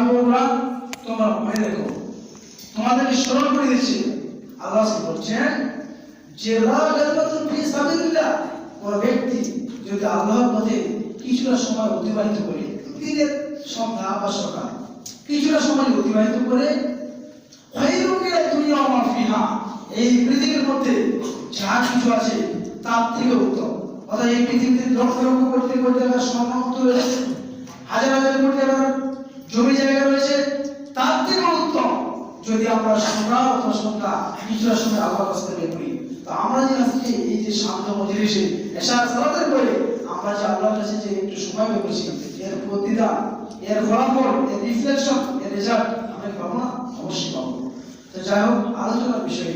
বন্ধুরা তোমরা মনে রেখো, তোমাদেরকে স্মরণ করে দিচ্ছি, আল্লাহ বলছেন যে লা গালবাতুন ফি সাবিলিল্লাহ, কোন ব্যক্তি যদি আল্লাহর পথে কিছুটা সময় অতিবাহিত করে, দিনের সন্ধ্যা বা সকাল কিছুটা সময় অতিবাহিত করে, খায়রুন মিনাদ দুনিয়া ওয়া মা ফিহা, এই পৃথিবীর মধ্যে যা কিছু আছে তার থেকে উত্তম। অর্থাৎ এই পৃথিবীতে লক্ষ লক্ষ কোটি কোটি টাকার সম্পদ রয়েছে, হাজার হাজার কোটি টাকার জমি জায়গা রয়েছে, তার থেকে উত্তম যদি আমরা সকাল অথবা সন্ধ্যা কিছুটা সময় আল্লাহর কাছে বের করি। তো আমরা যে আজকে এই যে শান্ত মজলিসে এশার সালাতের পরে আমরা যে আল্লাহর কাছে যে একটু সময় বের করছি, এর প্রতিদান, এর ফলাফল, এর রিফ্লেকশন, এর রেজাল্ট আমরা পাবো না? অবশ্যই পাবো। তো যাই হোক, আলোচনার বিষয়ে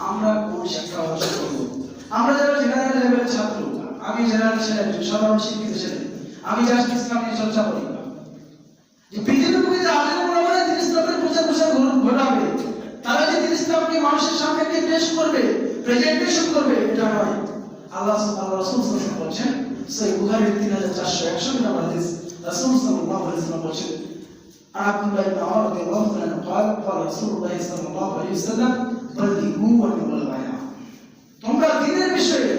আমরা কোন শিক্ষা অর্জন করবো? আমরা যারা জেনারেল লেভেলের ছাত্র, আমি জেনারেল ছেলে, সাধারণ শিক্ষিত ছেলে, আমি জাস্ট ইসলাম নিয়ে চর্চা করি, যে পৃথিবীর মধ্যে আলেম ওলামারা দিন ইসলামের প্রচার প্রসার ঘটাবে, তারা যে দিন ইসলামকে মানুষের সামনে নিয়ে পেশ করবে, প্রেজেন্টেশন করবে, এটা নয়। আল্লাহ রাসূল সাল্লাল্লাহু আলাইহি ওয়াসাল্লাম বলেছেন, সহিহ বুখারীর 3461 নম্বর হাদিস, রাসূল সাল্লাল্লাহু আলাইহি ওয়াসাল্লাম বলেছেন, আব্দুল্লাহ ইবনে ওমর রাদিয়াল্লাহু আনহু قال قال রাসূলুল্লাহ সাল্লাল্লাহু আলাইহি ওয়াসাল্লাম বাল্লিগু ওয়াল বায়ান, তোমরা দ্বীনের বিষয়ে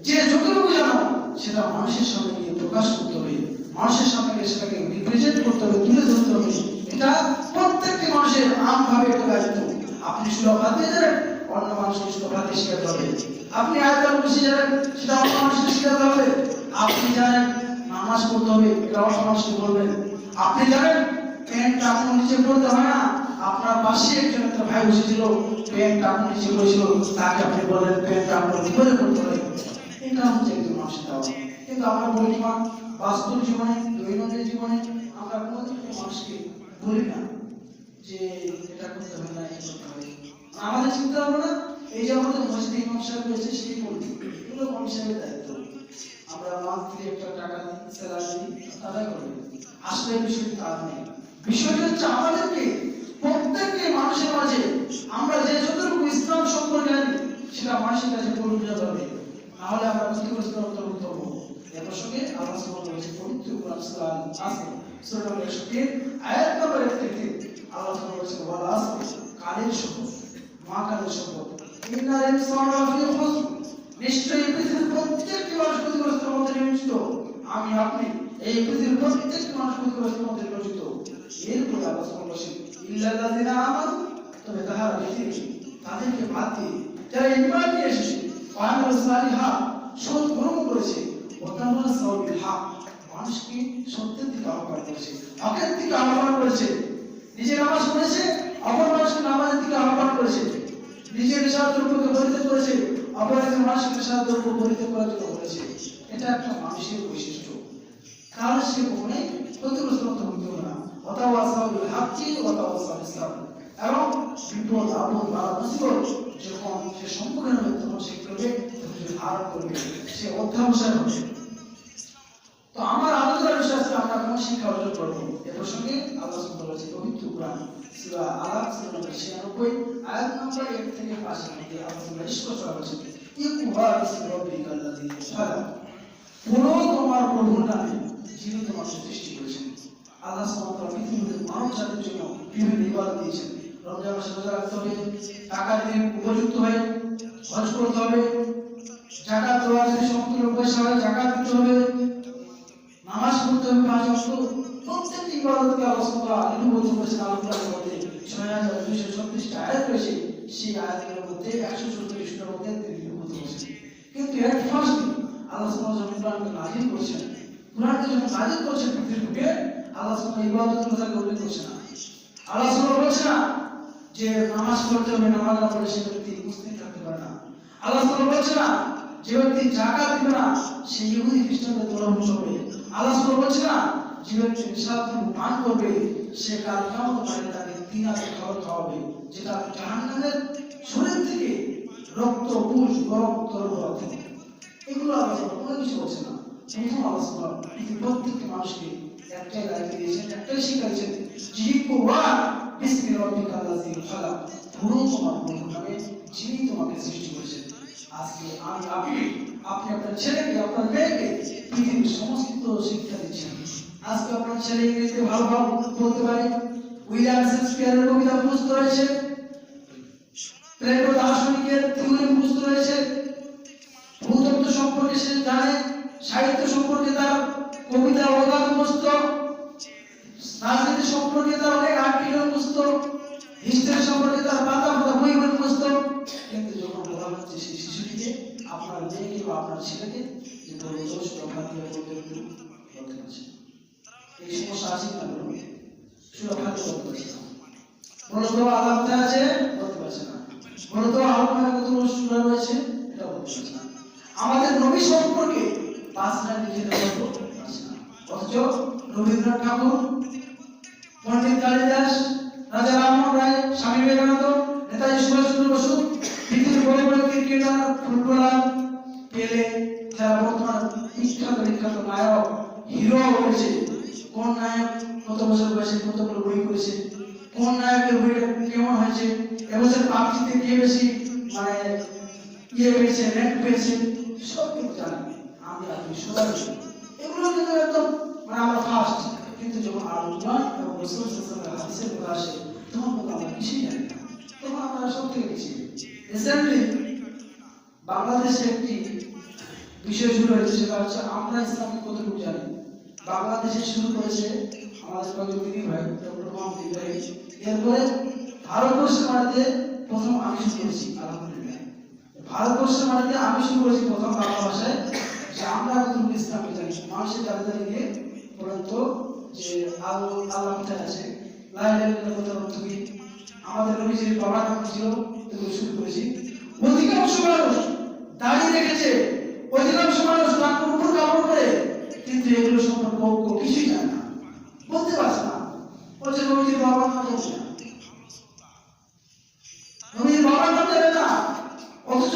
যে যতটুকু জানো সেটা মানুষের সামনে নিয়ে প্রকাশ করতে হবে, মানুষের সামনে সেটাকে রিপ্রেজেন্ট করতে হবে, তুলে ধরতে হবে। এটা প্রত্যেকটি মানুষের আমভাবে একটা দায়িত্ব। আপনি সূরা ফাতিহা জানেন, অন্য মানুষকে সূরা ফাতিহা শেখাতে হবে। আপনি আয়াতুল কুরসি জানেন, সেটা অন্য মানুষকে শেখাতে হবে। আপনি জানেন নামাজ পড়তে হবে, এটা অন্য মানুষকে বলবেন। আপনি জানেন প্যান্ট আপনি নিচে পড়তে হয় না, আপনার পাশে একজন একটা ভাই বসেছিল, প্যান্ট আপনি নিচে পড়েছিল, তাকে আপনি বলেন প্যান্ট আপনার উপরে পড়তে হবে। এটা হচ্ছে একজন মানুষের দাওয়া। কিন্তু আমরা বর্তমান বাস্তব জীবনে, দৈনন্দিন জীবনে আমরা কোনোদিন মানুষকে বলি না যে এটা করতে হবে না, এটা করতে হবে। আমাদের চিন্তা ভাবনা, এই যে আমাদের মসজিদে ইমাম সাহেব রয়েছে, সেই করবে, এগুলো ইমাম সাহেবের দায়িত্ব। আমরা মান্থলি একটা টাকা দিই, স্যালারি দিই, তারাই করবে। আসলে বিষয়টা তার নেই। বিষয়টা হচ্ছে আমাদেরকে প্রত্যেকটি মানুষের মাঝে আমরা যে যতটুকু ইসলাম সম্পর্কে জানি সেটা মানুষের কাছে পৌঁছে দিতে হবে, নাহলে আমরা ক্ষতিগ্রস্ত অন্তর্ভুক্ত হবো। এর প্রসঙ্গে আল্লাহ সুবহানাহু ওয়া তাআলা পবিত্র কোরআন সূরা আসর সূরা নম্বর 103 আয়াত নম্বর 1 থেকে আল্লাহ সুবহানাহু ওয়া তাআলা বলা আছে, কালের শপথ, মা কালের শপথ, ইন্নাল ইনসানা লাফি খুসর, নিশ্চয়ই পৃথিবীর প্রত্যেকটি মানুষ ক্ষতিগ্রস্তের মধ্যে নিয়োজিত। আমি আপনি এই পৃথিবীর প্রত্যেকটি মানুষ ক্ষতিগ্রস্তের মধ্যে নিয়োজিত। এরপরে আল্লাহ সুবহানাহু ওয়া তাআলা ইল্লাল্লাযিনা আমানু, তবে তাহারা ব্যক্তি তাদেরকে বাদ দিয়ে যারা ঈমান নিয়ে এসেছে, ওয়ামিলুস সালিহাত, সৎ কর্ম করেছে, ওয়াতাওয়াসাউ সাওবিল হক, মানুষকে সত্যের দিকে আহ্বান করেছে, হকের দিকে আহ্বান করেছে, নিজে নামাজ পড়েছে, অপর মানুষকে নামাজের দিকে আহ্বান করেছে, নিজের নেশার দ্রব্যকে পরিত্যাগ করেছে, অপর একজন মানুষকে নেশার দ্রব্য পরিত্যাগ করার জন্য বলেছে। এটা একটা মানুষের বৈশিষ্ট্য। তাহলে সে কখনোই ক্ষতিগ্রস্ত অন্তর্ভুক্ত হবে না। ওয়াতাওয়াসাউ বিল হক্কি ওয়াতাওয়াসাউ বিস সাবর, এবং বিপদ আপদ বা মুসিবত যখন সে সম্মুখীন হবে তখন সে করবে, ধারণ করবে, সে অধ্যবসায় হবে। তো আমার আলোচনার বিষয় আছে আমরা কোন শিক্ষা অর্জন করবো। এ প্রসঙ্গে আল্লাহ সুবহানাহু ওয়া তাআলা পবিত্র কোরআন সূরা আলাক সূরা নম্বর 96 আয়াত নম্বর 1 থেকে 5 এর মধ্যে আল্লাহ স্পষ্ট বলেছেন, ইকরা বিসমি রাব্বিকাল্লাযী খালাক, পড়ো তোমার প্রভুর নামে যিনি তোমাকে সৃষ্টি করেছেন। আল্লাহ সুবহানাহু ওয়া তাআলা পৃথিবীতে মানব জাতির জন্য বিভিন্ন ইবাদত দিয়েছেন। রমজান মাসে রোজা রাখতে হবে, টাকা দিয়ে উপযুক্ত হয়ে হজ করতে হবে, যাকাত দেওয়া যদি সমতুল্য পয়সা হয় যাকাত দিতে হবে, নামাজ পড়তে হবে 5 ওয়াক্ত। প্রত্যেকটি ইবাদতকে আল্লাহ সুবহানাহু ওয়া তাআলা নির্ধারিত করেছেন। আল কোরআনের মধ্যে 6236টা আয়াত রয়েছে, সেই আয়াতের মধ্যে 134টার মধ্যে তিনি নির্ধারিত করেছেন। কিন্তু এর ফার্স্ট আল্লাহ সুবহানাহু ওয়া তাআলা কোরআনকে নাযিল করেছেন। কোরআনকে যখন নাযিল করেছেন পৃথিবীতে, আল্লাহ সুবহানাহু ওয়া তাআলা ইবাদতের কথা উল্লেখ করেছেন না। আল্লাহ সুবহানাহু বলছেন না যে নামাজ পড়তে হবে, নামাজ না পড়লে সে ব্যক্তি মুসলিম থাকতে পারে না। আল্লাহ সুবহানাহু বলছেন না যে ব্যক্তি যাকাত দিবে না সে ইহুদি খ্রিস্টানদের গোলামি হবে। আল্লাহ সুবহানাহু বলছেন না যে ব্যক্তি নেশার পান করবে সে কাল কিয়ামতের মাঠে তাকে 3 হাজার খাবার খাওয়াবে, যেটা জাহান্নামের শরীর থেকে রক্ত পুষ গরম তরল হবে। এগুলো আল্লাহ সুবহানাহু কোনো কিছু বলছেন না। প্রথম আল্লাহ সুবহানাহু প্রত্যেকটি মানুষকে একটাই দায়িত্ব দিয়েছেন, একটাই শিক্ষা দিয়েছেন, ইকরা বিসমি রাব্বিকাল্লাযী খালাক, পড়ো তোমার প্রভুর নামে যিনি তোমাকে সৃষ্টি করেছেন। আজকে আপনি আপনার ছেলেকে, আপনার মেয়েকে পৃথিবীর সমস্ত শিক্ষা দিচ্ছেন। আজকে আপনার ছেলে ইংরেজিতে ভালো বলতে পারে, উইলিয়াম শেক্সপিয়ারের কবিতা মুখস্থ রয়েছে, প্লেটো দার্শনিকের থিওরি মুখস্থ রয়েছে, ভূতত্ত্ব সম্পর্কে সে জানে, সাহিত্য সম্পর্কে তার কবিতা অগাধ মুখস্থ, রাজনীতি সম্পর্কে তার অনেক আর্টিকেল মুখস্থ, হিস্ট্রি সম্পর্কে তার পাতা পাতা বই মুখস্থ। কিন্তু যখন বলা হচ্ছে সেই শিশুটিকে, আপনার মেয়েকে বা আপনার ছেলেকে যে বলতে সুরক্ষা দিয়ে বলতে পারছে, এই সমস্যা আছে না? বলুন, সুরক্ষা দিয়ে বলতে পারছে না। বলতো আল্লাহ কোথায় আছে বলতে পারছে না, বলতো আল্লাহ কত সুরা রয়েছে এটা বলতে পারছে না। আমাদের নবী সম্পর্কে 5 লাইন লিখে বলতে পারছে না। অথচ রবীন্দ্রনাথ ঠাকুর, পণ্ডিত কালিদাস, রাজা রামমোহন রায়, স্বামী বিবেকানন্দ, নেতাজি সুভাষচন্দ্র বসু, পৃথিবীর বড় বড় ক্রিকেটার, ফুটবলার, পেলে, যারা বর্তমান বিখ্যাত নায়ক, হিরো হয়েছে, কোন নায়ক কত বছর বয়সে কতগুলো বই করেছে, কোন নায়কের বইটা কেমন হয়েছে, এবছর পাবজিতে কে বেশি মানে পেয়েছে, র্যাঙ্ক পেয়েছে, সব কিছু জানি আমি আপনি সবাই। এগুলো কিন্তু একদম মানে আমরা ফার্স্ট। কিন্তু যখন আলোচনা এবং রাসূল সাল্লাল্লাহু আলাইহি হাদিসের কথা আসে, তখন আমরা কিছুই জানি না, তখন আমরা সব থেকে পিছিয়ে। রিসেন্টলি বাংলাদেশে একটি বিষয় শুরু হয়েছে, সেটা হচ্ছে আমরা ইসলামকে কতটুকু জানি। বাংলাদেশে শুরু করেছে আমাদের কয়েকজন দিদি ভাই, ডক্টর মোহাম্মদ ইব্রাহিম। এরপরে ভারতবর্ষের মাটিতে প্রথম আমি শুরু করেছি, আলহামদুলিল্লাহ ভারতবর্ষের মাটিতে আমি শুরু করেছি প্রথম বাংলা ভাষায় যে আমরা কতটুকু ইসলামকে জানি। মানুষের দাঁড়িয়ে গিয়ে বলেন তো যে আল্লাহ কোথায় আছে, লা ইলাহা ইল্লাল্লাহ তুমি আমাদের নবীজির বাবার নাম ছিল, এগুলো শুরু করেছি। অধিকাংশ মানুষ দাঁড়িয়ে রেখেছে, অধিকাংশ মানুষ নাক উপর কাপড় পরে, কিন্তু এগুলো সম্পর্কে কিছুই জানে না, বলতে পারছে না। বলছে নবীজির বাবার নাম জানে না, নবীজির বাবার নাম জানে না। অথচ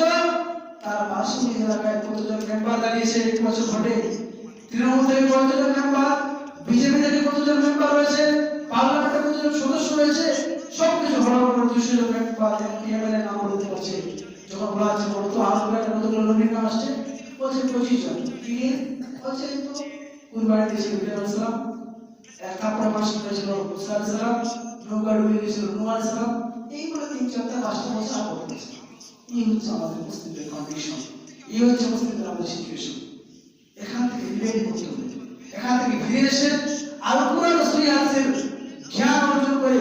তার পার্শ্ববর্তী এলাকায় কতজন মেম্বার দাঁড়িয়েছে 1 বছর ঘটে, তৃণমূল থেকে কতজন মেম্বার, বিজেপি থেকে কতজন মেম্বার রয়েছে, পার্লামেন্টে কতজন সদস্য রয়েছে, সবকিছু হরবর 200 জন মেম্বার এমএলএ নাম বলতে পারছে। যখন বলা হচ্ছে বলতো আলহামদুলিল্লাহ কতগুলো নবীর নাম আসছে, বলছে 25 জন। কি বলছে? তো কুরবানি দিয়েছিল ইব্রাহিম আলাইহিস সালাম, এক কাপড় মাস করেছিল মুসা আলাইহিস সালাম, নৌকা ডুবে গিয়েছিল নূহ আলাইহিস সালাম। এইগুলো 3, 4, 5টা বছর আগে হয়েছে। এই হচ্ছে আমাদের মুসলিমদের কন্ডিশন, এই হচ্ছে মুসলিমদের আমাদের সিচুয়েশন। এখান থেকে বিবেক করতে হবে, এখান থেকে ফিরে এসে আল কোরআন ও সুন্নাতের জ্ঞান অর্জন করে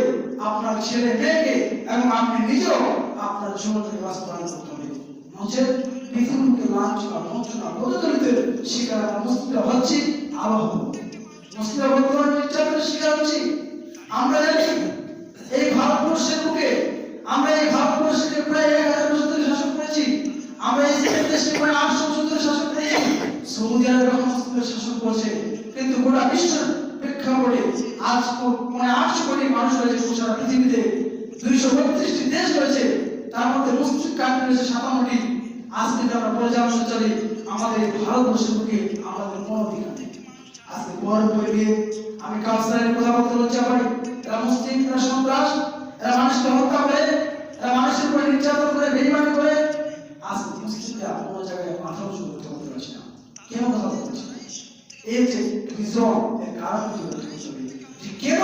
আপনার ছেলে মেয়েকে এবং আপনি নিজেও আপনার জীবনকে বাস্তবায়ন করতে হবে। নচেত পৃথিবীকে লাঞ্ছনা বঞ্চনা পদদলিতের শিকার আমরা মুসলিমরা হচ্ছি, আরো হব। মুসলিমরা বর্তমানে নির্যাতনের শিকার হচ্ছি। আমরা জানি এই ভারতবর্ষের বুকে আমরা এই ভারতবর্ষকে প্রায় 1000 বছর ধরে শাসন করেছি, আমরা এই দেশকে প্রায় 800 বছর ধরে শাসন করেছি। সৌদি আরব মুসলিমদের শাসন করছে, কিন্তু গোটা বিশ্বের প্রেক্ষাপটে আজ মানে 800 কোটি মানুষ রয়েছে সারা পৃথিবীতে, 232টি দেশ রয়েছে, তার মধ্যে মুসলিম কান্ট্রি রয়েছে 57টি। আজ যদি আমরা পর্যালোচনা চলি, আমাদের ভারতবর্ষের বুকে আমাদের কোনো অধিকার নেই। আজকে বড় বই দিয়ে আমি কাউন্সিলরের কথা বলতে লজ্জা পাই। এরা মুসলিম, এরা সন্ত্রাস, এরা মানুষকে হত্যা করে, এরা মানুষের উপরে নির্যাতন করে, বেঈমানি করে। আজ মুসলিমরা কোনো জায়গায় মাথা উঁচু করতে বলতে পারছে না, কেন কথা বলছে না? এই যে রিজন, এর কারণ কি বলতে হবে যে কেন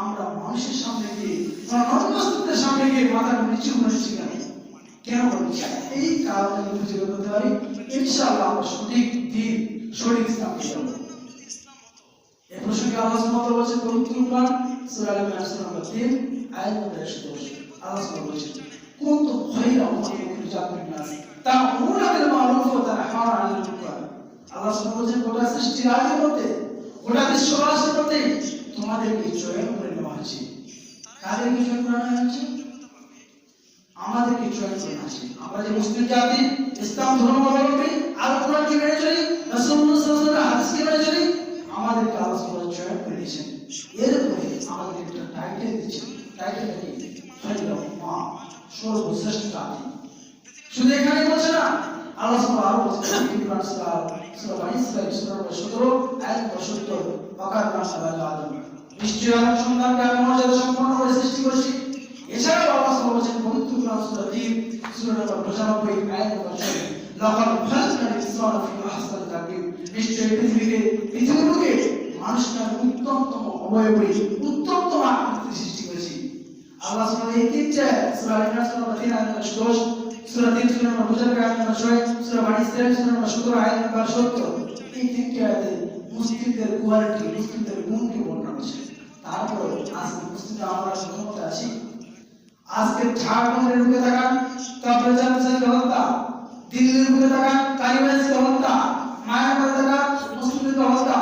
আমরা মানুষের সামনে গিয়ে নন-মুসলিমদের সামনে গিয়ে মাথা নিচু করেছি, কেন বলছি? এই কারণে খুঁজে বের করতে পারি, ইনশাআল্লাহ আমরা সঠিক দিন সঠিক ইসলাম পেয়ে যাবো। এই প্রসঙ্গে আল্লাহ সুবহানাহু ওয়া তাআলা বলেছেন পবিত্র কোরআন সূরা আল-ইমরান সূরা নম্বর 3 আয়াত নম্বর 110, আল্লাহ সুবহানাহু বলেছেন কুনতুম খায়রা উম্মাতিন উখরিজাত লিন-নাস তা'মুরুনা বিল মা'রুফ ওয়া তানহাউনা 'আনিল মুনকার। আল্লাহ সুবহানাহু বলেছেন গোটা সৃষ্টির আদির মধ্যে, গোটা বিশ্ববাসীর মধ্যে তোমাদেরকে চয়ন করে নেওয়া হয়েছে। কাদেরকে চয়ন করা হয়েছে? আমাদেরকে চয়ন করে আছে। আমরা যে মুসলিম জাতি, ইসলাম ধর্মাবলম্বী, আর কোরআনকে মেনে চলি, রাসূলুল্লাহ সাল্লাল্লাহু আলাইহি ওয়াসাল্লামের হাদিসকে মেনে চলি, আমাদেরকে আল্লাহ সুবহানাহু চয়ন করে দিয়েছেন। এরপরে আমাদের একটা টাইটেল দিয়েছেন, টাইটেলটা কি? খায়রুল উম্মাহ, সর্বশ্রেষ্ঠ জাতি। শুধু এখানে বলছে না, আল্লাহ সুবহানাহু আরো বলছেন ইব্রাহিম সূরা বানী ইসরাঈল সূরা নম্বর 17 আয়াত নম্বর 70 ওয়াকারনা সাবাল আদম, নিশ্চয় আমি সন্তানকে আমি মর্যাদা সম্পন্ন করে সৃষ্টি করেছি। এছাড়াও আল্লাহ সুবহানাহু বলেছেন পবিত্র কোরআন সূরা 3 সূরা নম্বর 95 আয়াত নম্বর 6 লাকাদ খালাকনাল ইনসানা ফি আহসানি তাকওয়িম, নিশ্চয় পৃথিবীকে মানুষকে উত্তমতম অবয়বে উত্তমতম আকৃতিতে Allah subhanahu wa ta'ala surah Al-Imran surah 3 ayat nombor 12, surah 3 surah নম্বর 2 ayat নম্বর 6, surah Bani Israil surah নম্বর 17 ayat নম্বর 70 এই তিনটি আয়াতে মুসলিমদের কোয়ালিটি মুসলিমদের গুণকে বর্ণনা করেছে। তারপর আজকে মুসলিমরা আমরা ক্ষমতা আছি। আজকে ঝাড়খণ্ডের বুকে তাকান, তারপরে জামশেদপুর হত্যা, দিল্লির বুকে তাকান, কালিগঞ্জের হত্যা, মায়ানমারে তাকান, মুসলিমদের হত্যা,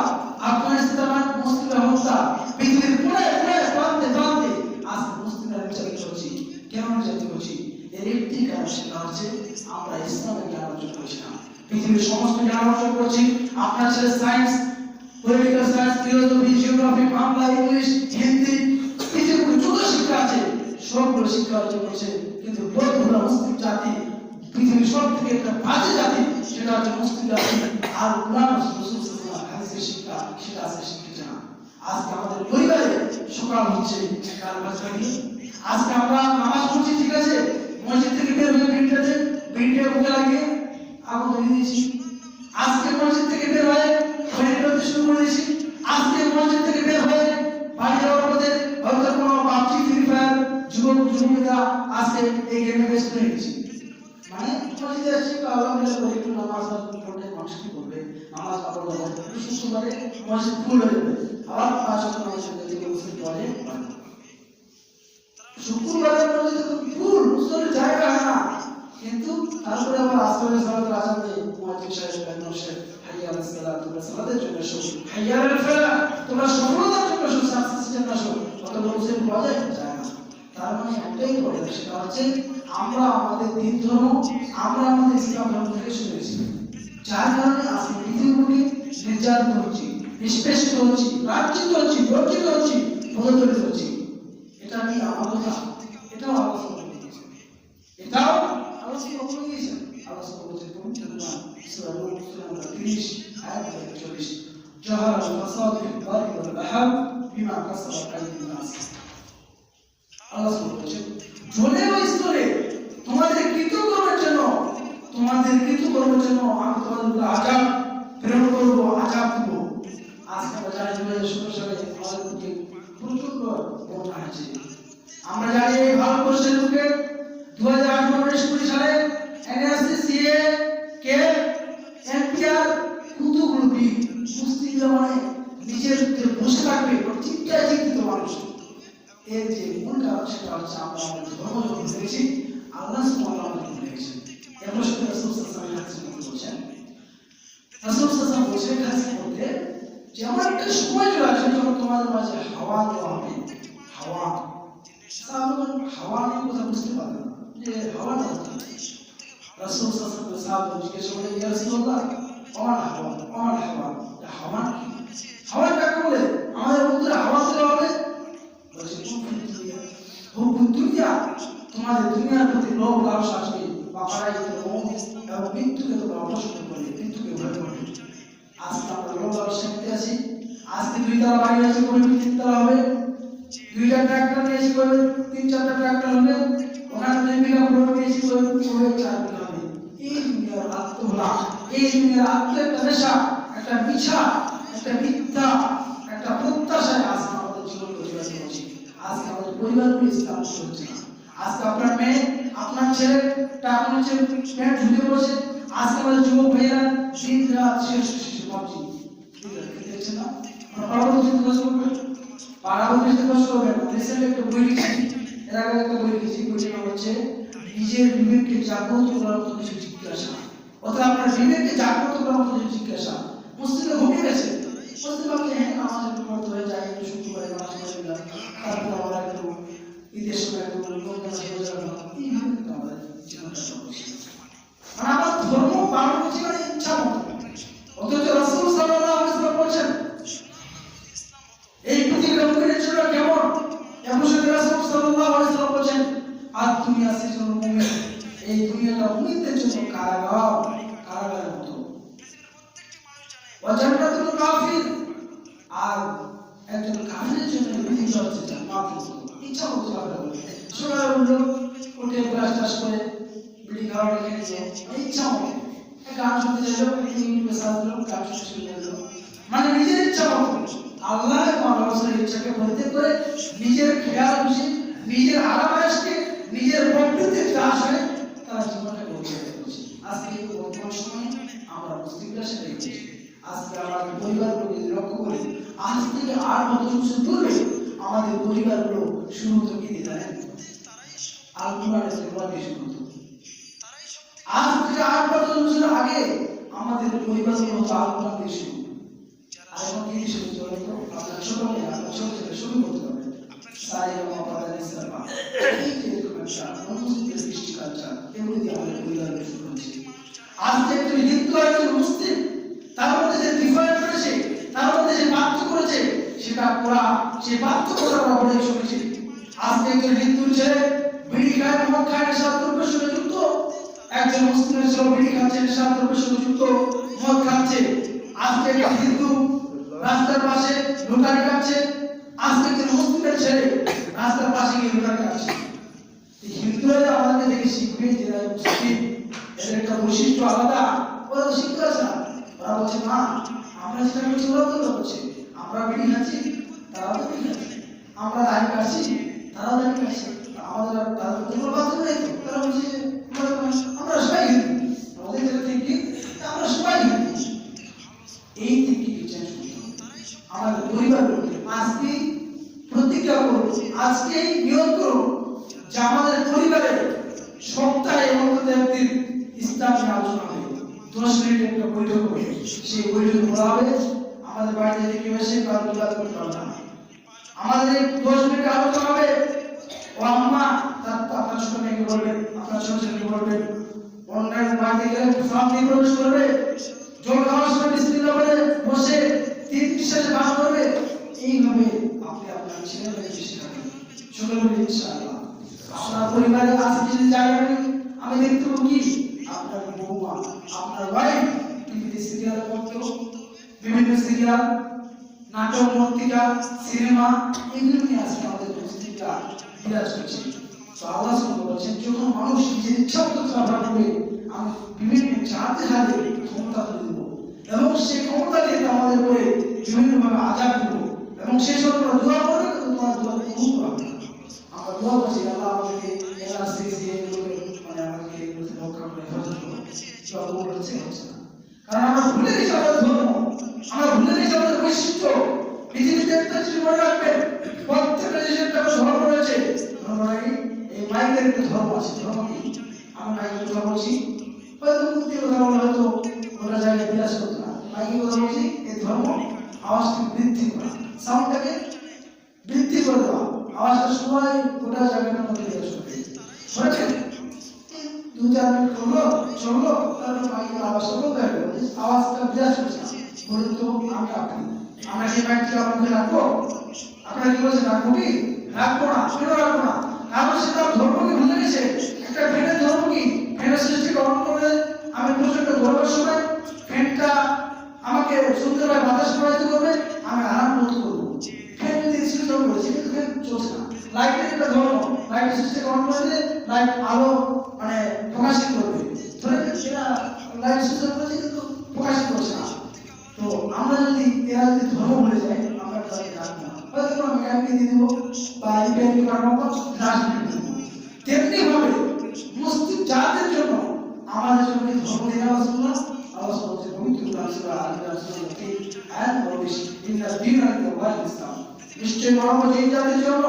আফগানিস্তান মুসলিমদের হত্যা, পৃথিবীর কোণে কোণে প্রান্তে প্রান্তে আজকে মুসলিমরা নির্যাতিত হচ্ছে। কেন নির্যাতিত হচ্ছে? এর একটি কারণ, সেটা হচ্ছে আমরা ইসলামের জ্ঞান অর্জন করছি না। পৃথিবীর সমস্ত জ্ঞান অর্জন করছি। আপনার ছেলে science, political science, philosophy, geography, Bangla, English, Hindi, পৃথিবীর যত শিক্ষা আছে সবগুলো শিক্ষা অর্জন করছে। কিন্তু বৌদ্ধরা মুসলিম জাতি পৃথিবীর সব থেকে একটা বাজে জাতি, সেটা হচ্ছে মুসলিম জাতি। আর কোরআন হাদিসের শিক্ষা সেটা আছে শিখছে না। আজকে আমাদের পরিবারে সকাল হচ্ছে কাল বাজে, আজকে আমরা নামাজ পড়ছি, ঠিক আছে, মসজিদ থেকে বের হয়ে বিড়িটা বুকে লাগিয়ে আগুন ধরিয়ে দিয়েছি। আজকে মসজিদ থেকে বের হয়ে বিড়িটা শুরু করে দিয়েছি। আজকে মসজিদ থেকে বের হয়ে বাড়ি যাওয়ার পথে হয়তো কোনো পাবজি, ফ্রি ফায়ার যুবক যুবতীরা আজকে এই গেমে ব্যস্ত হয়ে গেছে। মানে মসজিদে আসছি আলহামদুলিল্লাহ করে একটু নামাজ পড়লে মানুষ কি করবে, নামাজ না পড়লে শুক্রবারে মসজিদ ফুল হয়ে যাবে। আবার 5 ওয়াক্ত নামাজ পড়তে মুসলিম পড়ে শুক্রবারে মসজিদ ফুল, মুসলিমের জায়গা হয় না। কিন্তু তারপরে আবার আসরের সালাতের আজান দিয়ে মুয়াজ্জিন সাহেব বেনর সাহেব হাইয়া আলাস সালাত, তোমরা সালাতের জন্য এসো, হাইয়া আলাল ফালাহ, তোমরা সফলতার জন্য এসো, সাকসেসের জন্য এসো। কত মুসলিম পাওয়া যায় না। তার মানে একটাই কথা, সেটা হচ্ছে আমরা আমাদের দিন ধর্ম, আমরা আমাদের ইসলাম ধর্ম থেকে শুনেছি, যার কারণে আজকে পৃথিবীকে নির্যাতিত হচ্ছি, নিষ্পেষিত হচ্ছি, লাঞ্ছিত হচ্ছি, বঞ্চিত হচ্ছি, পদদলিত হচ্ছি। এটা কি আমার কথা? এটাও আল্লাহ সুবহানাহু ওয়া তাআলা, এটাও আল্লাহ সুবহানাহু ওয়া তাআলা আল্লাহ সুবহানাহু ওয়া তাআলা সূরা নূর সূরা নম্বর 30 আয়াত নম্বর 40 জাহারা আল-ফাসাদ ফিল বারি ওয়াল বাহর বিমা কাসাবাত আইদিন নাস। আল্লাহ সুবহানাহু ওয়া তাআলা জলে ও স্তরে তোমাদের কৃতকর্মের জন্য, তোমাদের কৃতকর্মের জন্য আমি তোমাদের উপর আযাব প্রেরণ করব, আযাব দেব। আজকে আমরা জানি 2017 সালে আমাদের প্রতি প্রচন্ড বন্যা হয়েছে। আমরা জানি এই ভারতবর্ষের বুকে 2018-19-20 সালে এনআরসি, সিএ, কে, এনপিআর কতগুলো বিল মুসলিমরা মানে নিজের বসে থাকবে চিন্তায় চিন্তিত মানুষ। এর যে মূল কারণ সেটা হচ্ছে আমরা আমাদের ধর্ম যখন দেখেছি, আল্লাহ সুবহানাহু ওয়া তাআলা দেখেছেন। এরপর সাথে রাসূল সাল্লাল্লাহু আলাইহি ওয়াসাল্লাম বলেছেন, রাসূল সাল্লাল্লাহু আলাইহি ওয়াসাল্লাম বলেছেন কাছে বলতে যে আমার একটা সময় চলে আসবে যখন তোমাদের মাঝে হাওয়া দেওয়া হবে। হাওয়া সাহাবাগণ হাওয়া নিয়ে কথা বুঝতে পারবে না যে হাওয়া না। রাসূল সাল্লাল্লাহু আলাইহি ওয়াসাল্লাম জিজ্ঞেস করলেন, ইয়া রাসূলুল্লাহ, আমার হাওয়া, আমার হাওয়া, হাওয়া কি? হাওয়া কাকে বলে? আমাদের উত্তরে হাওয়া দেওয়া হবে দুনিয়া, তোমাদের দুনিয়ার প্রতি লোভ লালসা আসবে, এবং মৃত্যুকে তোমরা অপছন্দ করবে, মৃত্যুকে ভয় করবে। আজকে আমরা লোভ লালসা নিতে আসি। আজকে 2 তলা বাড়ি আছে, করে 3 তলা হবে, 2টা ট্রাক্টর নিয়েছি, করে 3-4টা ট্রাক্টর হবে, ওখানে 2 বিঘা ভূমি নিয়েছি, করে 4 বিঘা হবে। এই দুনিয়ার আত্মভোলা, এই দুনিয়ার একটা নেশা, একটা মিছা, একটা মিথ্যা, একটা প্রত্যাশায় আজকে আমাদের জীবন পরিবর্তন হচ্ছে। আজকে আমাদের পরিবারগুলো ইসলাম হচ্ছে না। আজকে আপনার মেয়ে, আপনার ছেলে টাকা হচ্ছে প্যান্ট ঝুলে পড়ছে। আজকে আমাদের যুবক ভাইয়েরা দিন রাত শেষ ভাবছি দেখছেন না, পাড়াবন্ধু কষ্ট করবেন, পাড়াবন্ধু কষ্ট করবেন। রিসেন্ট একটা বই লিখেছি, এর আগে একটা বই লিখেছি, বইটার নাম হচ্ছে নিজের বিবেককে জাগ্রত করার মতো কিছু জিজ্ঞাসা। অর্থাৎ আপনার বিবেককে জাগ্রত করার মতো কিছু জিজ্ঞাসা। মুসলিমরা ঘুমিয়ে গেছে, মুসলিম ভাবছে হ্যাঁ নামাজ পড়তে হয়ে যায়, শুক্রবারে নামাজ পড়ে গেলাম, তারপর আমরা একটু ঈদের সময় একটু আমাদের জীবনটা চলছে। মানে আমার ধর্ম পালন করছি মানে ইচ্ছা মতো। অথচ রাসূল সাল্লাল্লাহু আলাইহি ওয়াসাল্লাম বলেছেন এই পৃথিবীর মুমিনের জন্য কেমন? এমন সাথে রাসূল সাল্লাল্লাহু আলাইহি ওয়াসাল্লাম বলেছেন আর দুনিয়া সিজনুল মুমিন, এই দুনিয়াটা মুমিনদের জন্য কারাগার, কারাগারের মতো। ওয়া জান্নাতুল কাফির, আর একজন কাফিরের জন্য পৃথিবীটা হচ্ছে জান্নাত। ইচ্ছা মতো লাগবে, সকালে উঠলো, উঠে ব্রাশ টাশ করে বিড়ি খাওয়া রেখে দিল, ইচ্ছা মতো গান শুনতে চাইলো, ইউটিউবে সার্চ দিল, গান শুনতে গেল, মানে নিজের ইচ্ছা মতো। আল্লাহ এবং আল্লাহ রাসূলের ইচ্ছাকে পরিত্যাগ করে নিজের খেয়াল খুশি, নিজের আরামায়েশকে, নিজের প্রকৃতির দাস হয়ে তারা জীবনটাকে অতিবাহিত করছে। আজকে এই বর্তমান সময়ে আমরা মুসলিমরা সেটাই করছি। আজকে আমাদের পরিবারগুলো যদি লক্ষ্য করি, আজ থেকে 8 বছর পূর্বে আমাদের পরিবারগুলো শুরু হতো কি জানেন? আল কোরআনের তেলাওয়াত দিয়ে শুরু হতো। আজ থেকে 8 বছর আগে আমাদের পরিবারগুলো হতো আল কোরআন দিয়ে শুরু। আর এখন কি দিয়ে শুরু চলে? তো আপনার ছোট মেয়ে, আপনার ছোট ছেলে শুরু করতে হবে সাইয়্যিদা পাদানি সালমা। এই যে কালচার, মুসলিমদের কৃষ্টি কালচার, এগুলো দিয়ে আমাদের পরিবারগুলো শুরু হচ্ছে। আজ যে একজন হিন্দু একজন মুসলিম, তার মধ্যে যে ডিফারেন্স রয়েছে, তার মধ্যে যে পার্থক্য রয়েছে, সেটা পুরা সেই পার্থক্য আমরা বলে শুনেছি। আজকে একজন হিন্দুর ছেলে বিড়ি খায়, মদ খায়, নেশার দ্রব্যের সঙ্গে যুক্ত। একজন মুসলিমের ছেলে বিড়ি খাচ্ছে, নেশার দ্রব্যের সঙ্গে যুক্ত, মদ খাচ্ছে। আজকে একজন হিন্দু রাস্তার পাশে লুটারি কাটছে, আজকে একজন মুসলিমের ছেলে রাস্তার পাশে গিয়ে লুটারি কাটছে। এই হিন্দুরা আমাদেরকে দেখে শিখবে যে মুসলিম, এদের একটা বৈশিষ্ট্য আলাদা। ওরা তো শিখতে আছে না, ওরা বলছে না আমরা যেটা করছি ওরা তো করছে। আমরা বিড়ি খাচ্ছি, তারাও তো বিড়ি খাচ্ছে। আমরা দাড়ি কাটছি, তারাও দাড়ি কাটছে। আমাদের তাদের বাধ্য নেই তো, তারা বলছে আমরা সবাই হিন্দু। আমাদের যেটা থিঙ্কিং, আমরা সবাই হিন্দু। এই থিঙ্কিং চেঞ্জ করতে হবে। আমাদের পরিবারগুলোকে আজকে প্রতিজ্ঞা করুন, আজকেই নিয়োগ করুন যে আমাদের পরিবারে সপ্তাহে অন্তত একদিন ইসলামী আলোচনা হবে। 10 মিনিট একটা বৈঠক হবে। সেই বৈঠক বলা হবে আমাদের বাড়িতে যে কেউ এসে কারো বিবাদ করতে পারবে না। আমাদের 10 মিনিট আলোচনা হবে। ও আম্মা আপনার ছোট মেয়েকে বলবেন, আপনার ছোট ছেলেকে বলবেন, অন্যান্য বাড়িতে গেলে সামনে প্রবেশ করবে, জল খাওয়ার সময় বিসমিল্লাহ বলে বসে 3 নিঃশ্বাসে পান করবে। এইভাবে আপনি আপনার ছেলেমেয়েকে শেখাবেন। ছোট মেয়ে ইনশাআল্লাহ আপনার পরিবারে আছে যদি জায়গা নেই, আমি দেখতে পাবো কি আপনার বৌমা, আপনার ওয়াইফ টিভিতে সিরিয়াল করতো, বিভিন্ন সিরিয়াল, নাটক, পত্রিকা, সিনেমা, এগুলো নিয়ে আজকে আমাদের মুসলিমরা বিরাজ করছে। তো আল্লাহ সুবহানাহু বলছেন, যখন মানুষ নিজের ইচ্ছা মতো চলাফেরা করবে, আমি বিভিন্ন জাতি হাতে ক্ষমতা তুলে দেবো এবং সেই ক্ষমতা দিয়ে আমাদের উপরে বিভিন্নভাবে আযাব দেব এবং সেই সব দোয়া করবে, কিন্তু তোমার দোয়া কবুল হবে না। আমরা দোয়া করছি আল্লাহ আমাদেরকে এনআরসি দিয়ে মানে আমাদেরকে রক্ষা করে হেফাজত করুন। দোয়া কবুল হচ্ছে না, কারণ আমরা ভুলে গেছি আমাদের ধর্ম, আমরা ভুলে গেছি আমাদের বৈশিষ্ট্য। পৃথিবীতে একটা জিনিস মনে রাখবেন, প্রত্যেকটা দেশের একটা ধর্ম রয়েছে। ধর্ম নাকি এই মাইকের একটা ধর্ম আছে। ধর্ম কি? আমি মাইকের কথা বলছি, হয়তো মুক্তি কথা বলা হয়তো ওটা জায়গায় বিরাজ করতো না। মাইকের কথা বলছি, এই ধর্ম আওয়াজকে বৃদ্ধি করা, সাউন্ডটাকে বৃদ্ধি করে দেওয়া, আওয়াজটা সবাই গোটা জায়গাটার মধ্যে বিরাজ করবে। বুঝেছেন? 2-4 মিনিট করলো, চললো, তারপর মাইকের আওয়াজটা বন্ধ হয়ে গেল, আওয়াজটা বিরাজ করছে না। বলুন তো আমি আপনি, আমরা সেই মাইকটা আপনাকে রাখবো? আপনারা কি বলছেন রাখবো কি? রাখবো না। কেন রাখবো না? কারণ সে তার ধর্মকে ভুলে গেছে। একটা ফ্যানের ধর্ম কি? ফ্যানের সৃষ্টিকে অন করে আমি প্রচন্ড গরমের সময় ফ্যানটা আমাকে সুন্দরভাবে বাতাস প্রবাহিত করবে, আমি আরাম বোধ করবো। ফ্যান যদি সৃষ্টি করেছে কিন্তু ফ্যান চলছে না। লাইটের একটা ধর্ম, লাইটের সৃষ্টিকে অন করে দিলে লাইট আলো মানে প্রকাশিত করবে। ধরে সেটা লাইট সৃষ্টি করেছে কিন্তু প্রকাশিত করছে না। তো আমরা যদি এরা যদি ধর্ম ভুলে যাই, আমরা তাদের রাখবো না। হয়তো আমরা মেকানিককে দিয়ে দেবো বা রিপেয়ারিং করাবো, রাজনীতি দেবো। তেমনি ভাবে মুসলিম জাতির জন্য আমাদের জন্য ধর্ম দেওয়া হচ্ছে না। আল্লাহ বলছে পবিত্র কোরআন সূরা আল-ইমরান সূরা 3 আয়াত নম্বর 20, ইন্না দীনা লিল্লাহি ইসলাম। নিশ্চয় মোহাম্মদ এই জাতির জন্য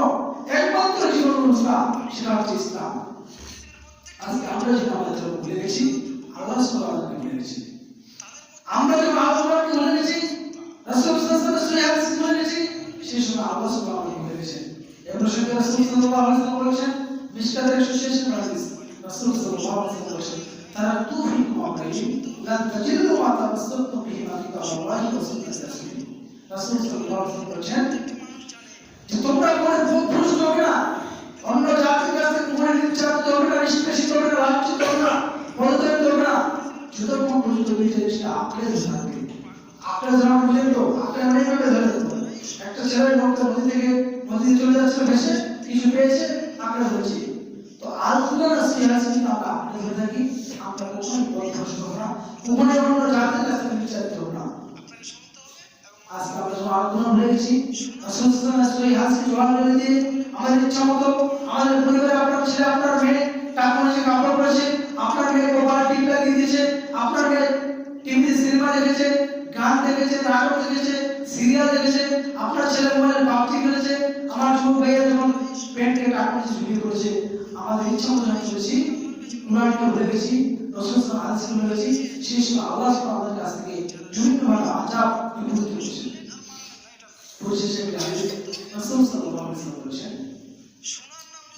একমাত্র জীবন ব্যবস্থা, সেটা হচ্ছে ইসলাম। আজকে আমরা যেটা আমাদের ধর্ম ভুলে গেছি, আল্লাহ সুবহানাহু ওয়া তাআলা ভুলে গেছি। আমরা যখন আল্লাহকে ভুলে গেছি, রাসূল সাল্লাল্লাহু আলাইহি ওয়াসাল্লাম ভুলে গেছি, সেই সময় আল্লাহ সুবহানাহু ওয়া তাআলা ভুলে গেছেন। এর সঙ্গে রাসূল সাল্লাল্লাহু আলাইহি ওয়াসাল্লাম বলেছেন, মিশকাতের 186 হাদিস, রাসূল সাল্লাল্লাহু আলাইহি ওয়াসাল্লাম বলেছেন, তারাকতু ফিকুম আমরাইন লান তাজিদু মা তামাসসাকতুম বিহিমা কিতাবাল্লাহি ওয়া সুন্নাতি রাসূলিহি। রাসূল সাল্লাল্লাহু আলাইহি ওয়াসাল্লাম বলেছেন যে তোমরা কোনো ভ্রষ্ট হবে না, অন্য জাতির কাছে কোনো নির্যাতিত হবে না, নিষ্পেষিত হবে না, লাঞ্ছিত হবে না, পরাজিত হবে না, যতক্ষণ পর্যন্ত এই জিনিসটা আঁকড়ে থাকবে। আঁকড়ে ধরা পর্যন্ত আঁকড়ে আমরা এইভাবে ধরে থাকবো। একটা ছেলের নৌকা নদীতে চলে যাচ্ছে, ভেসে কিছু পেয়েছে, আঁকড়ে ধরছি। তো আল্লাহর রাসূল যদি আমরা আঁকড়ে ধরে থাকি, আমরা কখনোই পথভ্রষ্ট হবো না, কখনোই অন্য জাতির কাছে নির্যাতিত হবো না। আজকে আমরা যখন আলোচনা ভুলে গেছি, রাসূল সাল্লাল্লাহু আলাইহি ওয়াসাল্লাম এই হাদিসকে জবান করে দিয়ে আমাদের ইচ্ছা মতো আমাদের পরিবারে আপনার ছেলে আপনার মেয়ে টাকা পয়সা কাপড় পরেছে, আপনার মেয়ে কপালে টিপ লাগিয়ে দিয়েছে, আপনার মেয়ে টিভি সিনেমা দেখেছে, গান দেখেছে, নাটক দেখেছে, সিরিয়াল দেখেছে, আপনার ছেলে মোবাইলে পাবজি খেলেছে, আমার যুবক ভাইয়া যখন প্যান্টে টাকা পয়সা ভিডিও করেছে, আমাদের ইচ্ছা মতো আমি করেছি, কোরআনকে ভুলে গেছি, রাসূল সাল্লাল্লাহু আলাইহি ওয়াসাল্লাম ভুলে গেছি, সেই সময় আল্লাহ সুবহানাহু আমাদের কাছ থেকে বিভিন্নভাবে আযাব বিপদ করেছে। পরিশেষে রাসূল সাল্লাল্লাহু আলাইহি ওয়াসাল্লাম বলেছেন,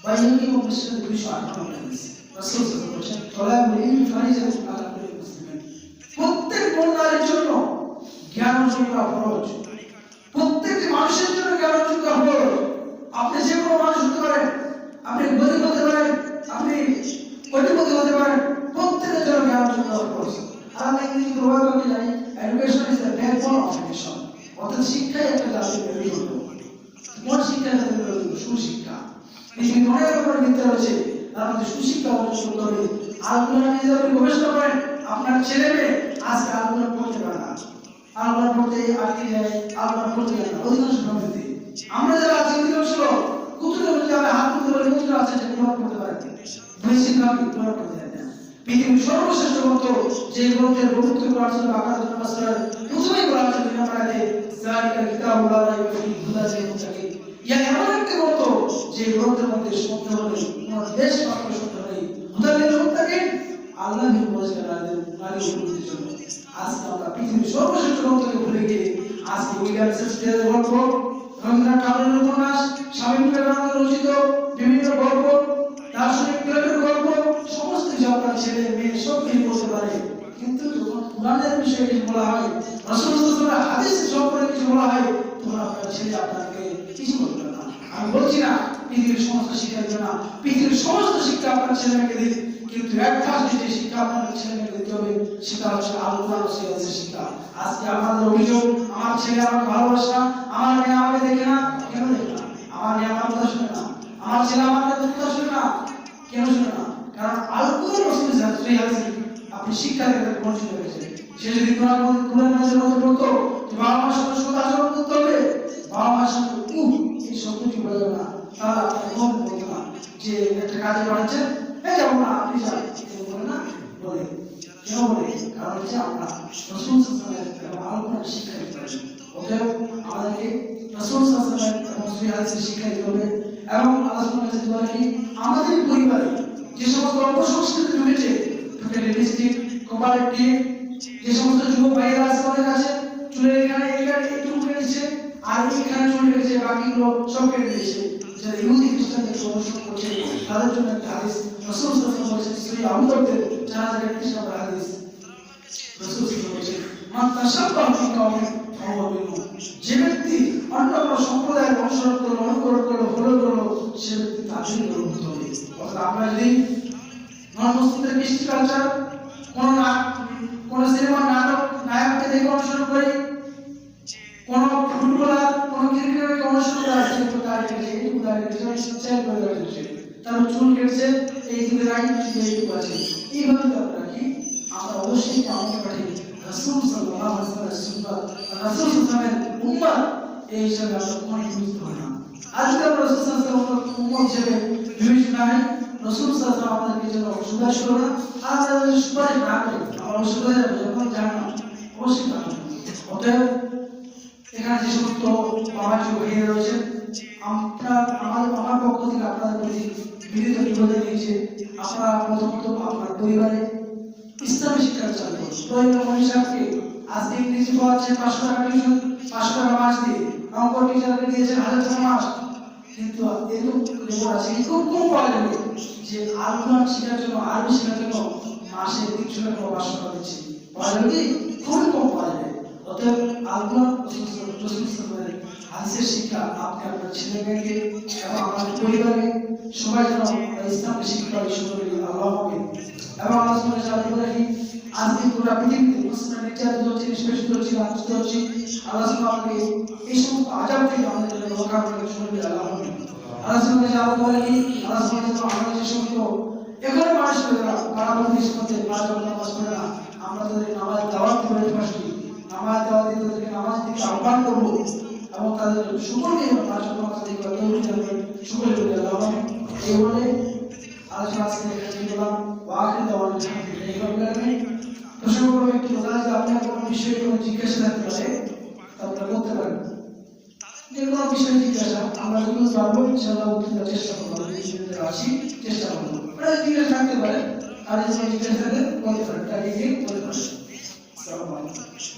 বাইয়ানি ও মুসলিম 258 হাদিস, রাসূল সাল্লাল্লাহু আলাইহি ওয়াসাল্লাম বলেছেন, তলাবুল ইলমি ফারিজাতুন আলা কুল্লি মুসলিমিন, প্রত্যেক মুমিনের জন্য জ্ঞান অর্জন করা ফরজ, প্রত্যেকটি মানুষের জন্য জ্ঞান অর্জন করা ফরজ। আপনি যে কোনো মানুষ হতে পারেন, আপনি গরিব হতে পারেন, আপনি কোটিপতি হতে পারেন, প্রত্যেকের জন্য জ্ঞান অর্জন করা ফরজ। আর আমরা ইংরেজি প্রবাদ বাক্যে জানি, education is the backbone of nation, অর্থাৎ শিক্ষাই একটা জাতির মেরুদণ্ড। কোন শিক্ষা জাতির মেরুদণ্ড? সুশিক্ষা। পৃথিবীতে অনেক রকমের বিদ্যা রয়েছে, তার মধ্যে সুশিক্ষা অর্জন করতে হবে। আল্লাহ নিজে আপনি গবেষণা করেন, আপনার ছেলে মেয়ে আজকে আল্লাহ পড়তে পারে না, আল্লাহ পড়তে আটকে যায়, আল্লাহ পড়তে যায় না, অধিকাংশ ফ্যামিলিতে। আমরা যারা আছি অধিকাংশ কুতুবের মধ্যে আমরা হাত তুলতে পারি, কুতুব আছে যে কোরআন পড়তে পারে, বেশিরভাগই কোরআন পড়তে যায় না। পৃথিবীর সর্বশ্রেষ্ঠ গ্রন্থ, যে গ্রন্থের পবিত্র কোরআন সুরা বাকারা 2 নম্বর সূরার প্রথমেই বলা আছে 2 নম্বর আয়াতে, যালিকা কিতাবুল লা রাইবা ফীহি হুদাল লিল মুত্তাকিন। ইয়া এমন একটি গ্রন্থ, যে গ্রন্থের মধ্যে সত্য হলে কোন দেশ মাত্র সত্য নেই, হুদাল লিল মুত্তাকিন, আল্লাহর উপলব্ধির জন্য। আজকে আমরা পৃথিবীর সর্বশ্রেষ্ঠ গ্রন্থকে ভুলে গিয়ে আজকে উইলিয়াম শেক্সপিয়ারের গল্প, রবীন্দ্রনাথ ঠাকুরের উপন্যাস, স্বামী বিবেকানন্দের রচিত বিভিন্ন গল্প, দার্শনিক প্লেটোর গল্প, সমস্ত কিছু আপনার ছেলে মেয়ে সব কিছু বলতে পারে, কিন্তু যখন কোরআনের বিষয়ে কিছু বলা হয়, রাসূল সাল্লাল্লাহু আলাইহি ওয়াসাল্লাম হাদিস সম্পর্কে কিছু বলা হয়, তখন আপনার ছেলে আপনাকে কিছু বলবে না। আমি বলছি না পৃথিবীর সমস্ত শিক্ষা দিবে না, পৃথিবীর সমস্ত শিক্ষা আপনার ছেলে মেয়েকে দিন, কিন্তু একটা যে শিক্ষা আপনার ছেলে মেয়েকে দিতে হবে, সেটা হচ্ছে আল্লাহ ও রাসূলের শিক্ষা। আজকে আমাদের অভিযোগ, আমার ছেলে আমাকে ভালোবাসে না, আমার মেয়ে আমাকে দেখে না, কেন দেখে না? আমার মেয়ে আমার কথা শুনে না, আমার ছেলে আমার কথা শুনে না, কেন শুনে না? কারণ আল্লাহ ও রাসূলের সেই হাদিস আপনি শিক্ষা থেকে বঞ্চিত হয়েছে। সে যদি কোরআনের মধ্যে বলতো যে বাবা মার সঙ্গে সুদ আচরণ করতে হবে, বাবা মার সঙ্গে এই শব্দটি বলা যাবে না, তাহলে আপনি এমন বলতো না যে একটা কাজে বাড়াচ্ছেন, এই যাবো না আপনি যান, বলে না, বলে কেন বলে? কারণ হচ্ছে আমরা রাসূল সাল্লাল্লাহু আলাইহি ওয়াসাল্লাম আলোচনা শিক্ষা দিতে পারি। অতএব আমাদেরকে রাসূল সাল্লাল্লাহু আলাইহি ওয়াসাল্লাম এবং সেই হাদিসের শিক্ষা দিতে হবে। এবং আল্লাহ সুবহানাহু ওয়া তাআলা কি আমাদের পরিবারে যে সমস্ত অপসংস্কৃতি ঢুকেছে, লিপস্টিক, কপালের টিপ, যে সমস্ত যুবক ভাইয়েরা আছে আমাদের কাছে চুলের এখানে একটু কেটেছে আর এখানে চুল কেটেছে, বাকিগুলো সব কেটে দিয়েছে, যারা ইহুদি খ্রিস্টানদের অনুসরণ করছে, তাদের জন্য একটা হাদিস রাসূল সাল্লাল্লাহু আলাইহি ওয়াসাল্লাম বলেছেন, সূরা আবু দাউদের 4031 নম্বর হাদিস, রাসূল সাল্লাল্লাহু আলাইহি ওয়াসাল্লাম বলেছেন, মান তাশাব্বাহা বিকাওমিন ফাহুয়া মিনহুম, যে ব্যক্তি অন্য কোনো সম্প্রদায়ের অনুসরণ করলো, অনুকরণ করলো, ফলো করলো, সে ব্যক্তি তাদেরই অনুগত হবে। অর্থাৎ আমরা যদি নন মুসলিমদের কৃষ্টি কালচার, কোন সিনেমা নাটক নায়ককে দেখে অনুসরণ করি, কোন ফুটবলার কোন ক্রিকেটারকে অনুসরণ করা, কিন্তু তার কাছে এইটুকু দাঁড়িয়ে গেছে, চ্যাল করে রাখছে, তার চুল কেটেছে, এইদিকে রাইট এইটুকু আছে, এইভাবে আমরা কি আমরা অবশ্যই আমাকে পাঠিয়ে রাসূল সাল্লাল্লাহু আলাইহি ওয়াসাল্লামের সুন্নাত, রাসূল সাল্লাল্লাহু আলাইহি উম্মাহ, এই হিসাবে আমরা কোনো বুঝতে পারি না। আজকে আমরা রাসূল সাল্লাল্লাহু আলাইহি ওয়াসাল্লাম উম্মাহ হিসেবে বিবেচিত নাই, রাসূল সাল্লাল্লাহু আলাইহি ওয়াসাল্লাম আমাদেরকে যেন সুপারিশ করে না, আর আমরা যদি সুপারিশ না করি আমরা অবশ্যই হয়ে যাবো, যখন জানি না অবশ্যই না। অতএব এখানে যে সমস্ত বাবাজি ভাইয়েরা রয়েছেন, আমার পক্ষ থেকে আপনাদের প্রতি বিনীত নিবেদন নিয়েছে, আপনারা প্রথমত আপনার পরিবারে ইসলামী শিক্ষা চালু করুন। প্রয়োজন হিসাবকে আজকে ইংরেজি পড়াচ্ছেন 500 টাকা টিউশন, 500 টাকা মাস দিয়ে, অঙ্ক টিচারকে দিয়েছেন 1000 টাকা মাস, কিন্তু এরকম রেকর্ড আছে খুব কম পাওয়া যাবে যে আরবি শেখার জন্য, আরবি শেখার জন্য মাসে 300 টাকা 500 টাকা দিচ্ছে, পাওয়া যাবে কি? খুবই কম পাওয়া যাবে। অতএব আল্লাহ হাদিসের শিক্ষা আপনি আপনার ছেলে মেয়েকে এবং আমাদের পরিবারে সবাই যেন ইসলামের শিক্ষা শুরু করি, আল্লাহ হবে। এবং আল্লাহ সুবহানাহু ওয়া তাআলা বলেন, আজকে পুরো পৃথিবীতে মুসলমান নির্যাতিত হচ্ছে, নিষ্পেষিত হচ্ছে, লাঞ্ছিত হচ্ছে, আল্লাহ সুবহানাহু ওয়া তাআলা এই সমস্ত আযাব থেকে আমাদের রক্ষা করে শুরু করি, আল্লাহ হবে। আল্লাহ সুবহানাহু ওয়া তাআলা বলেন, আল্লাহ সুবহানাহু ওয়া তাআলা আমাদের যে সমস্ত এখানে মানুষ করে না, তারা বলতে মধ্যে 5 ওয়াক্ত নামাজ পড়ে না, আমরা তাদের নামাজ দাওয়াত করে পাশে আমার দেওয়া তাদেরকে নামাজ দিকে আহ্বান করবো এবং তাদের সকলকে তার জন্য আমাদের সকলে বলে আল্লাহ এই বলে আলোচনা আজকে এখানে বললাম ওয়াকিল দেওয়ার প্রশ্ন করবো একটু বলা যে আপনার কোনো বিষয়ে কোনো জিজ্ঞাসা থাকতে পারে তা আপনারা করতে পারেন যে কোনো বিষয়ে জিজ্ঞাসা আমরা যখন পারবো ইনশাআল্লাহ উত্তর দেওয়ার চেষ্টা করবো আছি চেষ্টা করবো জিজ্ঞাসা থাকতে পারে আর যদি জিজ্ঞাসা থাকে বলতে পারেন তাকে বলতে পারেন আসসালামু আলাইকুম